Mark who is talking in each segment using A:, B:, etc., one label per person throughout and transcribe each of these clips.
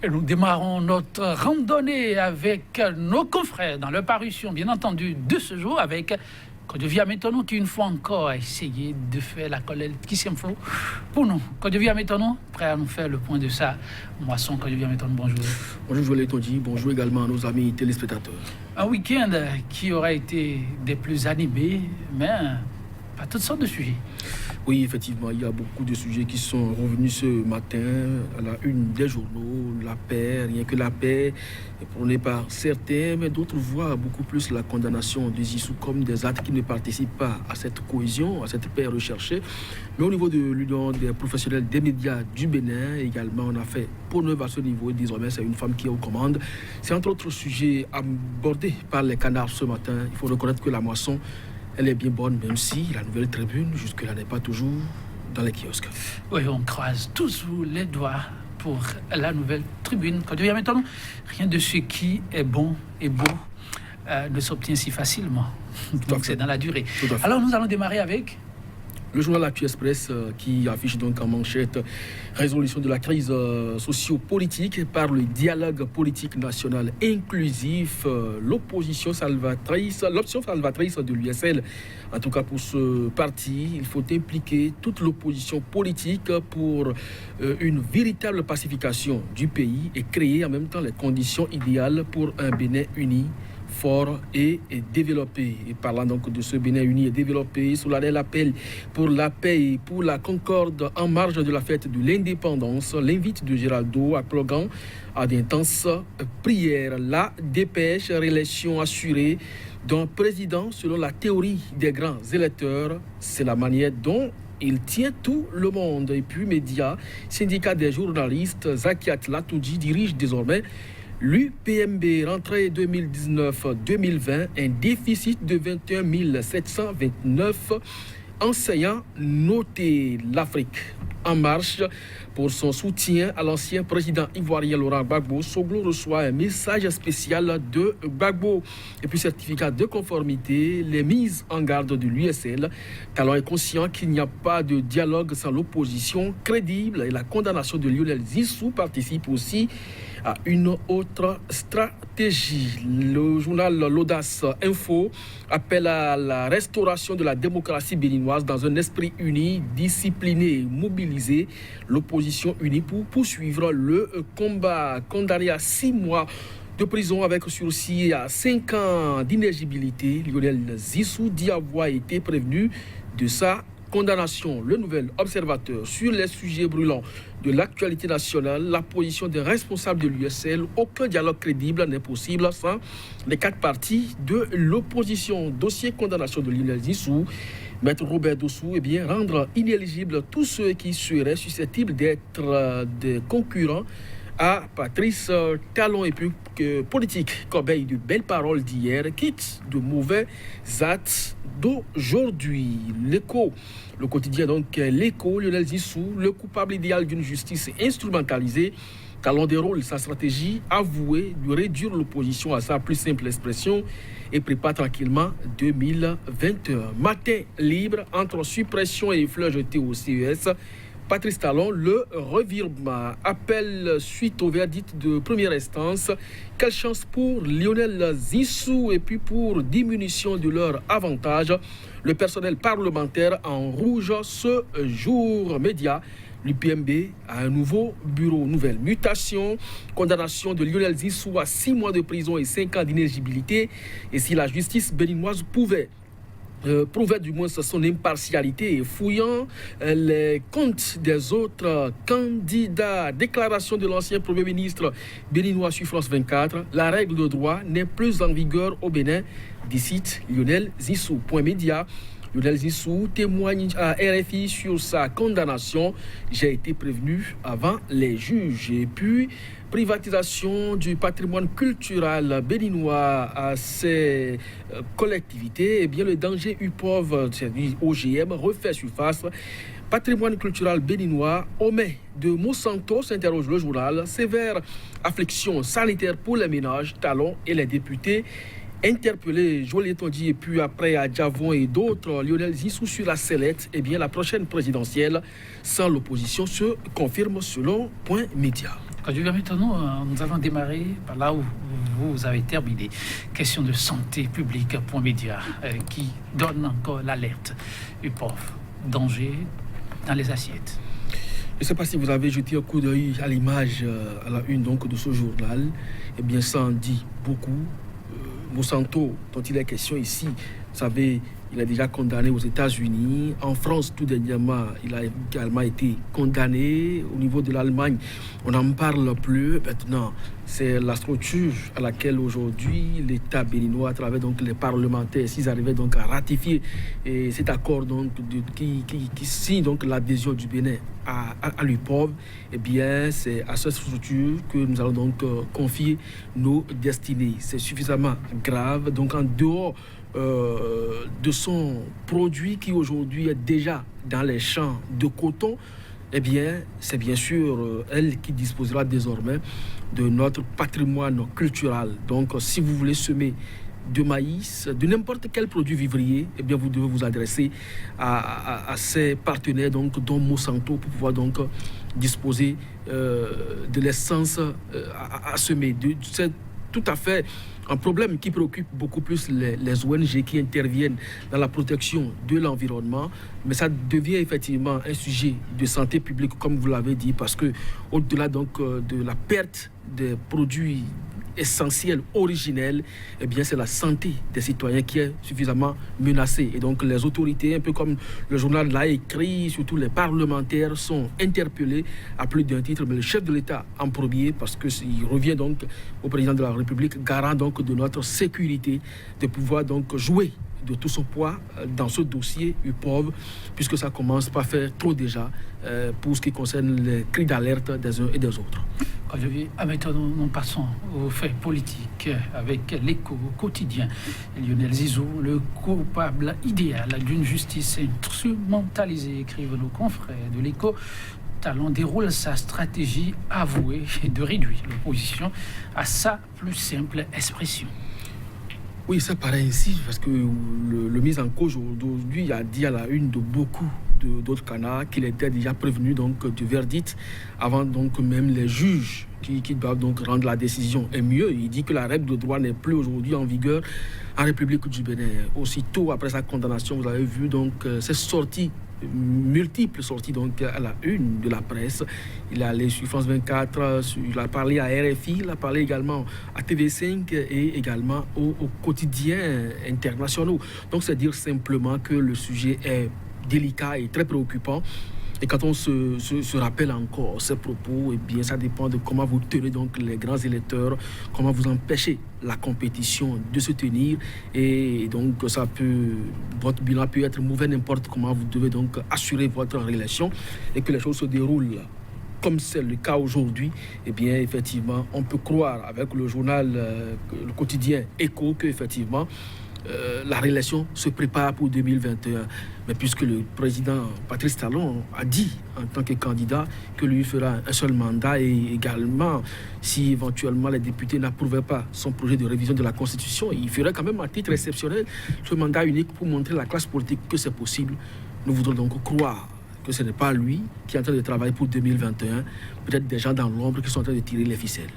A: Et nous démarrons notre randonnée avec nos confrères dans leur parution, bien entendu, de ce jour, avec Kodjoviah Métonou qui, une fois encore, a essayé de faire la collecte qui s'influe pour nous. Kodjoviah Métonou, prêt à nous faire le point de sa moisson. Kodjoviah Métonou, bonjour.
B: Bonjour Joël Tondi, bonjour également à nos amis téléspectateurs.
A: Un week-end qui aura été des plus animés, mais pas toutes sortes de sujets.
B: Oui, effectivement, il y a beaucoup de sujets qui sont revenus ce matin à la une des journaux. La paix, rien que la paix, prônée par certains, mais d'autres voient beaucoup plus la condamnation des Issou comme des actes qui ne participent pas à cette cohésion, à cette paix recherchée. Mais au niveau de l'Union des professionnels des médias du Bénin, également, on a fait pour neuf à ce niveau. Et désormais, c'est une femme qui est aux commandes. C'est entre autres sujets abordés par les canards ce matin. Il faut reconnaître que la moisson, elle est bien bonne, même si la nouvelle tribune, jusque-là, n'est pas toujours dans les kiosques.
A: Oui, on croise tous les doigts pour la nouvelle tribune. Kodjoviah Métonou, rien de ce qui est bon et beau ne s'obtient si facilement. Donc c'est dans la durée. Alors nous allons démarrer avec
B: le journal Actu Express qui affiche donc en manchette résolution de la crise socio-politique par le dialogue politique national inclusif, l'option salvatrice de l'USL. En tout cas pour ce parti, il faut impliquer toute l'opposition politique pour une véritable pacification du pays et créer en même temps les conditions idéales pour un Bénin uni, fort et développé. Et parlant donc de ce Bénin uni et développé, Soulanel appelle pour la paix et pour la concorde en marge de la fête de l'indépendance. L'invite de Géraldo à Plogan à d'intenses prières. La dépêche, réélection assurée d'un président selon la théorie des grands électeurs. C'est la manière dont il tient tout le monde. Et puis, médias, syndicat des journalistes, Zakiat Latoudji dirige désormais l'UPMB, rentrée 2019-2020, un déficit de 21 729 enseignants notés. L'Afrique en marche pour son soutien à l'ancien président ivoirien Laurent Gbagbo. Soglo reçoit un message spécial de Gbagbo. Et puis certificat de conformité, les mises en garde de l'USL. Talon est conscient qu'il n'y a pas de dialogue sans l'opposition crédible et la condamnation de Lionel Zissou participe aussi à une autre stratégie. Le journal L'Audace Info appelle à la restauration de la démocratie béninoise dans un esprit uni, discipliné et mobilisé. L'opposition unie pour poursuivre le combat. Condamné à 6 mois de prison avec sursis et à 5 ans d'inéligibilité, Lionel Zissou dit avoir été prévenu de sa condamnation. Le nouvel observateur sur les sujets brûlants de l'actualité nationale, la position des responsables de l'USL, aucun dialogue crédible n'est possible sans les 4 partis de l'opposition. Dossier condamnation de Lionel Zissou. Maître Robert Dossou, rendre inéligibles tous ceux qui seraient susceptibles d'être des concurrents à Patrice Talon. Et puis politique, corbeille de belles paroles d'hier, quitte de mauvais actes d'aujourd'hui. L'Écho, le quotidien donc l'Écho, Lionel Zissou, le coupable idéal d'une justice instrumentalisée. Talon déroule sa stratégie avouée de réduire l'opposition à sa plus simple expression et prépare tranquillement 2021. Matin libre entre suppression et fleurs jetées au CES. Patrice Talon, le revirement, appel suite au verdict de première instance. Quelle chance pour Lionel Zissou et puis pour diminution de leur avantage. Le personnel parlementaire en rouge ce jour. Média, l'UPMB a un nouveau bureau, nouvelle mutation. Condamnation de Lionel Zissou à 6 mois de prison et 5 ans d'inéligibilité. Et si la justice béninoise pouvait prouvait du moins son impartialité et fouillant les comptes des autres candidats. Déclaration de l'ancien Premier ministre béninois sur France 24. La règle de droit n'est plus en vigueur au Bénin, décide Lionel Zissou. Point média. Lionel Zissou témoigne à RFI sur sa condamnation. J'ai été prévenu avant les juges. Et puis, privatisation du patrimoine culturel béninois à ces collectivités. Le danger UPOV, OGM, refait surface. Patrimoine culturel béninois, Homais de Monsanto, s'interroge le journal. Sévère affliction sanitaire pour les ménages, Talon et les députés. Interpellé, Joël Tondi et puis après à Djavon et d'autres, Lionel Zissou sur la sellette, la prochaine présidentielle sans l'opposition se confirme selon Point Média.
A: Quand je viens maintenant, nous allons démarrer par là où vous avez terminé. Question de santé publique pour médias qui donne encore l'alerte du pauvre. Danger dans les assiettes.
B: Je ne sais pas si vous avez jeté un coup d'œil à l'image à la une donc, de ce journal. Eh bien, ça en dit beaucoup. Monsanto, dont il est question ici, vous savez, il est déjà condamné aux États-Unis. En France, tout dernièrement, il a également été condamné. Au niveau de l'Allemagne, on n'en parle plus. Maintenant, c'est la structure à laquelle aujourd'hui l'État béninois, à travers donc les parlementaires, s'ils arrivaient donc à ratifier cet accord donc, qui signe donc l'adhésion du Bénin à l'UPOV, eh bien, c'est à cette structure que nous allons donc confier nos destinées. C'est suffisamment grave. Donc, en dehors de son produit qui aujourd'hui est déjà dans les champs de coton, eh bien, c'est bien sûr elle qui disposera désormais de notre patrimoine culturel. Donc, si vous voulez semer de maïs, de n'importe quel produit vivrier, eh bien, vous devez vous adresser à ces partenaires, donc, dont Monsanto, pour pouvoir donc disposer de l'essence à semer. C'est tout à fait un problème qui préoccupe beaucoup plus les ONG qui interviennent dans la protection de l'environnement, mais ça devient effectivement un sujet de santé publique, comme vous l'avez dit, parce que au-delà donc de la perte des produits essentiels, originels, eh bien c'est la santé des citoyens qui est suffisamment menacée. Et donc les autorités, un peu comme le journal l'a écrit, surtout les parlementaires sont interpellés à plus d'un titre, mais le chef de l'État en premier, parce qu'il revient donc au président de la République, garant donc de notre sécurité, de pouvoir donc jouer de tout son poids dans ce dossier UPOV, puisque ça commence par faire trop déjà pour ce qui concerne les cris d'alerte des uns et des autres.
A: Maintenant, nous passons aux faits politiques avec l'Écho quotidien. Lionel Zizou, le coupable idéal d'une justice instrumentalisée, écrivent nos confrères de l'Écho. Talon déroule sa stratégie avouée de réduire l'opposition à sa plus simple expression.
B: Oui, ça paraît ainsi, parce que le mise en cause aujourd'hui a dit à la une de beaucoup d'autres canards qu'il était déjà prévenu donc, du verdict avant donc même les juges qui doivent donc rendre la décision. Et mieux, il dit que la règle de droit n'est plus aujourd'hui en vigueur en République du Bénin. Aussitôt après sa condamnation, vous avez vu donc ces sorties, multiples sorties donc à la une de la presse. Il est allé sur France 24, il a parlé à RFI, il a parlé également à TV5 et également aux quotidiens internationaux. Donc c'est dire simplement que le sujet est délicat et très préoccupant. Et quand on se rappelle encore ces propos, eh bien, ça dépend de comment vous tenez donc les grands électeurs, comment vous empêchez la compétition de se tenir. Et donc, votre bilan peut être mauvais n'importe comment. Vous devez donc assurer votre réélection et que les choses se déroulent comme c'est le cas aujourd'hui. Eh bien, effectivement, on peut croire avec le journal, le quotidien Écho, que effectivement, la réélection se prépare pour 2021. Mais puisque le président Patrice Talon a dit en tant que candidat que lui fera un seul mandat, et également si éventuellement les députés n'approuvaient pas son projet de révision de la Constitution, il ferait quand même à titre exceptionnel ce mandat unique pour montrer à la classe politique que c'est possible. Nous voudrons donc croire que ce n'est pas lui qui est en train de travailler pour 2021, peut-être des gens dans l'ombre qui sont en train de tirer les ficelles.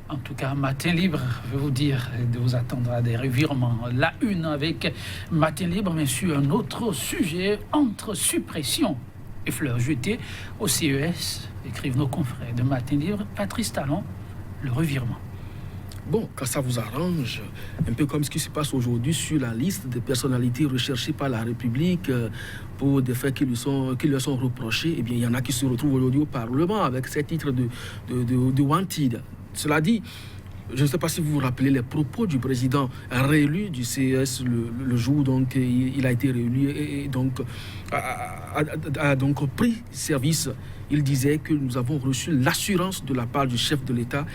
A: En tout cas, Matin Libre, je vais vous dire de vous attendre à des revirements. La une avec Matin Libre, mais sur un autre sujet, entre suppression et fleurs jetées au CES, écrivent nos confrères de Matin Libre, Patrice Talon, le revirement.
B: Bon, quand ça vous arrange, un peu comme ce qui se passe aujourd'hui sur la liste des personnalités recherchées par la République pour des faits qui leur sont reprochés, eh bien, il y en a qui se retrouvent aujourd'hui au Parlement avec ces titres de wanted. Cela dit, je ne sais pas si vous vous rappelez les propos du président réélu du CES le jour donc il a été réélu et donc a donc pris service. Il disait que nous avons reçu l'assurance de la part du chef de l'État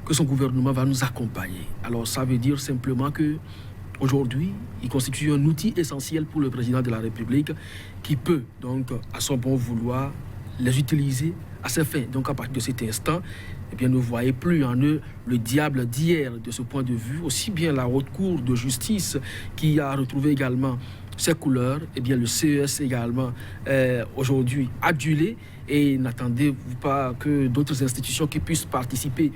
B: que son gouvernement va nous accompagner. Alors ça veut dire simplement que aujourd'hui, il constitue un outil essentiel pour le président de la République qui peut donc à son bon vouloir les utiliser à ses fins. Donc à partir de cet instant, eh bien, ne voyez plus en eux le diable d'hier de ce point de vue, aussi bien la haute cour de justice qui a retrouvé également ses couleurs, eh bien le CES également aujourd'hui adulé, et n'attendez-vous pas que d'autres institutions qui puissent participer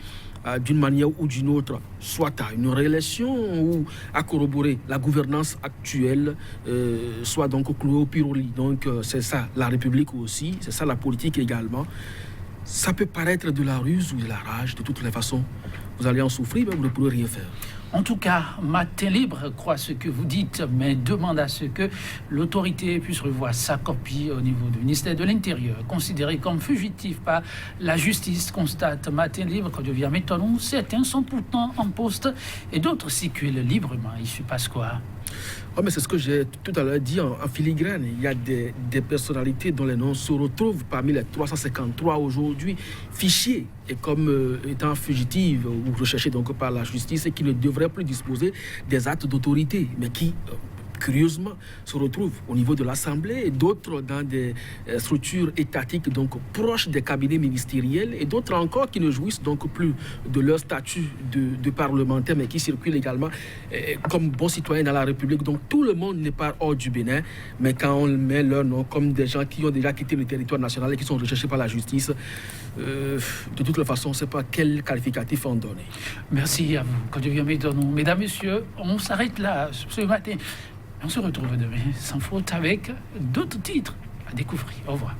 B: d'une manière ou d'une autre, soit à une réélection ou à corroborer la gouvernance actuelle, soit donc clouée au pilori. Donc c'est ça la République aussi, c'est ça la politique également. Ça peut paraître de la ruse ou de la rage, de toutes les façons. Vous allez en souffrir, mais vous ne pourrez rien faire.
A: En tout cas, Matin Libre croit ce que vous dites, mais demande à ce que l'autorité puisse revoir sa copie au niveau du ministère de l'Intérieur. Considéré comme fugitif par la justice, constate Matin Libre, quand devient métonnon, certains sont pourtant en poste et d'autres circulent librement. Il se passe quoi?
B: Oh, mais c'est ce que j'ai tout à l'heure dit en filigrane. Il y a des personnalités dont les noms se retrouvent parmi les 353 aujourd'hui fichiers et comme étant fugitives ou recherchées donc par la justice et qui ne devraient plus disposer des actes d'autorité, mais qui curieusement se retrouvent au niveau de l'Assemblée et d'autres dans des structures étatiques donc proches des cabinets ministériels et d'autres encore qui ne jouissent donc plus de leur statut de parlementaire mais qui circulent également comme bons citoyens dans la République. Donc tout le monde n'est pas hors du Bénin, mais quand on met leur nom comme des gens qui ont déjà quitté le territoire national et qui sont recherchés par la justice, de toute façon, on ne sait pas quel qualificatif en donner.
A: Merci à vous, Kodjo Métonou. Mesdames, Messieurs, on s'arrête là ce matin. On se retrouve demain sans faute avec d'autres titres à découvrir. Au revoir.